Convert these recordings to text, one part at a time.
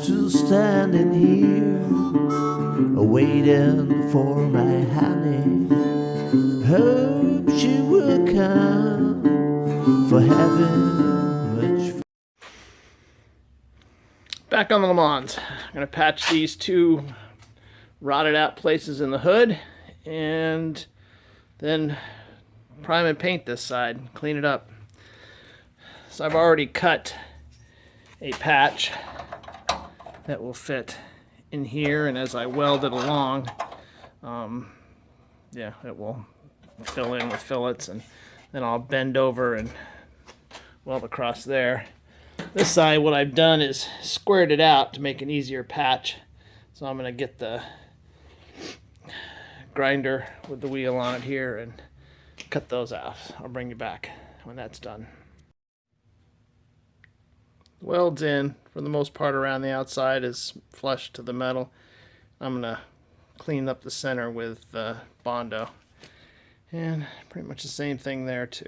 just standing here, waiting for my honey. Hope she will come for having much fun. Back on the LeMans. I'm going to patch these two rotted out places in the hood and then prime and paint this side, clean it up. So I've already cut a patch that will fit in here, and as I weld it along, yeah, it will fill in with fillets, and then I'll bend over and weld across there. This side, what I've done is squared it out to make an easier patch. So I'm going to get the grinder with the wheel on it here and cut those off. I'll bring you back when that's done. Welds in, for the most part, around the outside is flush to the metal. I'm going to clean up the center with Bondo. And pretty much the same thing there too.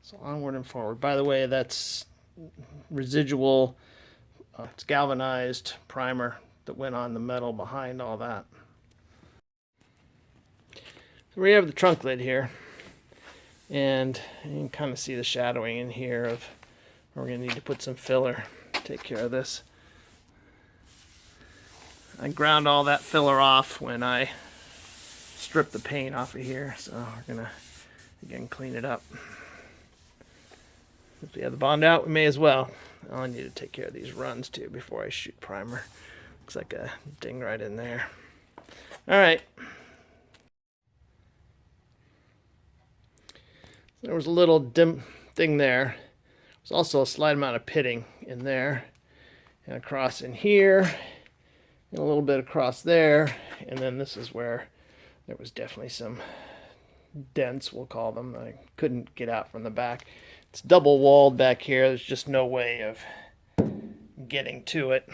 So onward and forward. By the way, that's residual, it's galvanized primer that went on the metal behind all that. So we have the trunk lid here, and you can kind of see the shadowing in here of where we're going to need to put some filler to take care of this. I ground all that filler off when I stripped the paint off of here, so we're going to again clean it up. If we have the bond out, we may as well. I need to take care of these runs too before I shoot primer. Looks like a ding right in there. Alright. There was a little dim thing there. There's also a slight amount of pitting in there. And across in here. And a little bit across there. And then this is where there was definitely some dents, we'll call them. I couldn't get out from the back. It's double walled back here. There's just no way of getting to it.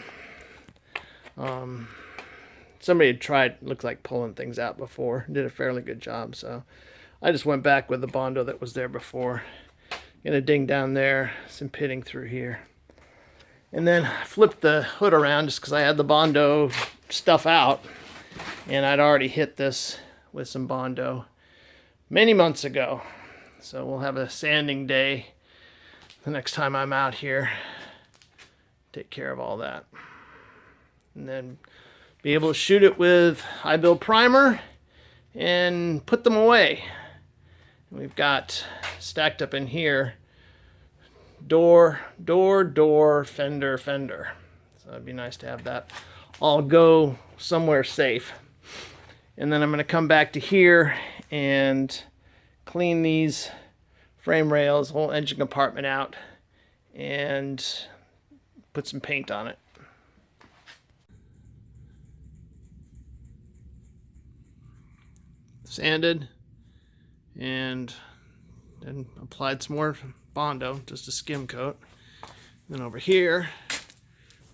Somebody had tried, looked like pulling things out before. Did a fairly good job. So I just went back with the Bondo that was there before. Gonna ding down there, some pitting through here. And then flip the hood around just because I had the Bondo stuff out. And I'd already hit this with some Bondo many months ago. So we'll have a sanding day the next time I'm out here. Take care of all that. And then be able to shoot it with high build primer and put them away. We've got stacked up in here door, fender. So it'd be nice to have that all go somewhere safe. And then I'm going to come back to here and clean these frame rails, whole engine compartment out, and put some paint on it. Sanded and then applied some more Bondo, just a skim coat. Then over here,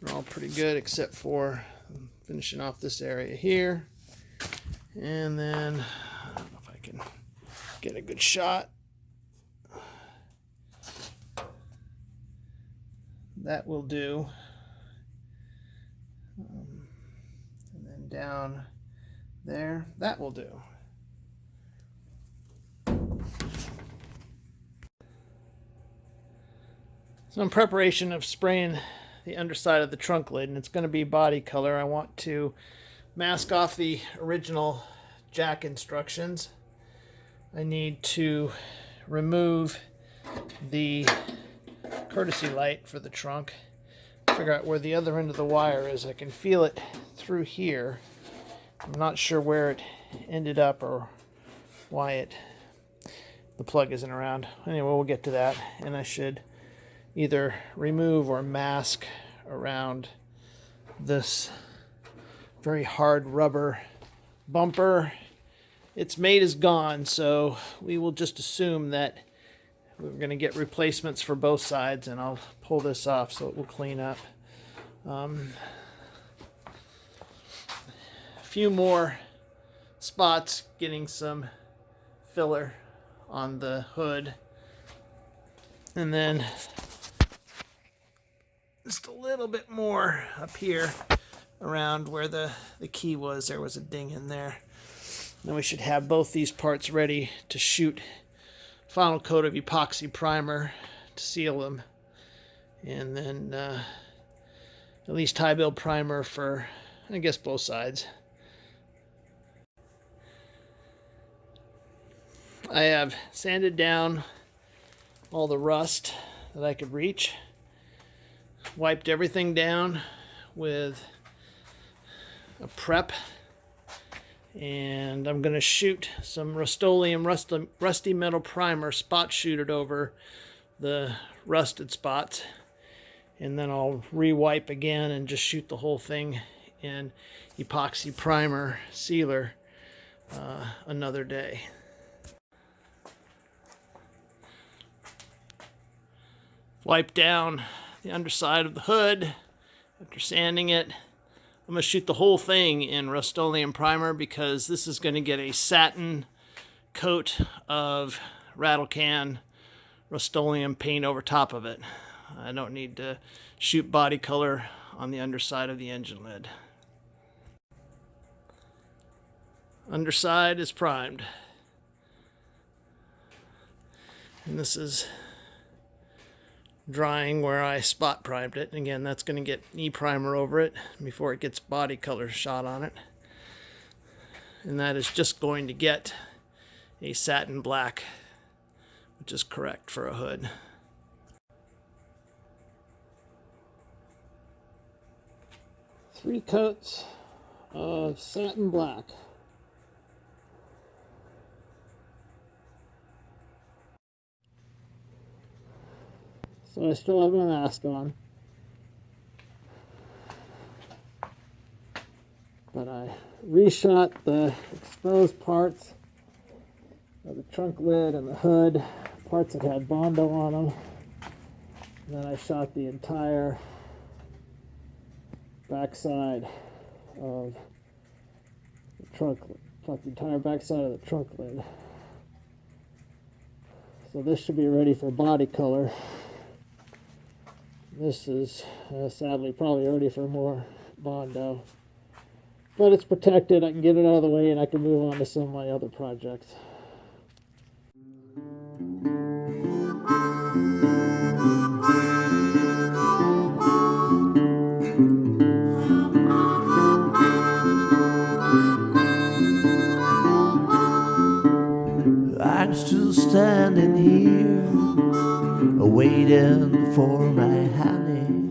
we're all pretty good except for finishing off this area here. And then, I don't know if I can get a good shot. That will do. And then down there, that will do. So in preparation of spraying the underside of the trunk lid, and it's going to be body color, I want to mask off the original jack instructions. I need to remove the courtesy light for the trunk, figure out where the other end of the wire is. I can feel it through here. I'm not sure where it ended up or why the plug isn't around. Anyway, we'll get to that, and I should either remove or mask around this very hard rubber bumper. Its mate is gone, so we will just assume that we're going to get replacements for both sides, and I'll pull this off so it will clean up. A few more spots, getting some filler on the hood, and then just a little bit more up here around where the key was. There was a ding in there. Then we should have both these parts ready to shoot final coat of epoxy primer to seal them. And then at least tie build primer for, I guess, both sides. I have sanded down all the rust that I could reach. Wiped everything down with a prep. And I'm going to shoot some Rust-Oleum Rusty Metal Primer, spot shoot it over the rusted spots. And then I'll re-wipe again and just shoot the whole thing in epoxy primer sealer another day. Wipe down the underside of the hood after sanding it. I'm going to shoot the whole thing in Rust-Oleum primer because this is going to get a satin coat of rattle can Rust-Oleum paint over top of it. I don't need to shoot body color on the underside of the engine lid. Underside is primed. And this is drying where I spot primed it. And again, that's going to get e-primer over it before it gets body color shot on it. And that is just going to get a satin black, which is correct for a hood. Three coats of satin black. So I still have my mask on, but I reshot the exposed parts of the trunk lid and the hood, parts that had Bondo on them. And then I shot the entire backside of the trunk lid, the entire backside of the trunk lid. So this should be ready for body color. This is sadly probably ready for more Bondo, but it's protected. I can get it out of the way and I can move on to some of my other projects. I'm still standing here, waiting for my honey.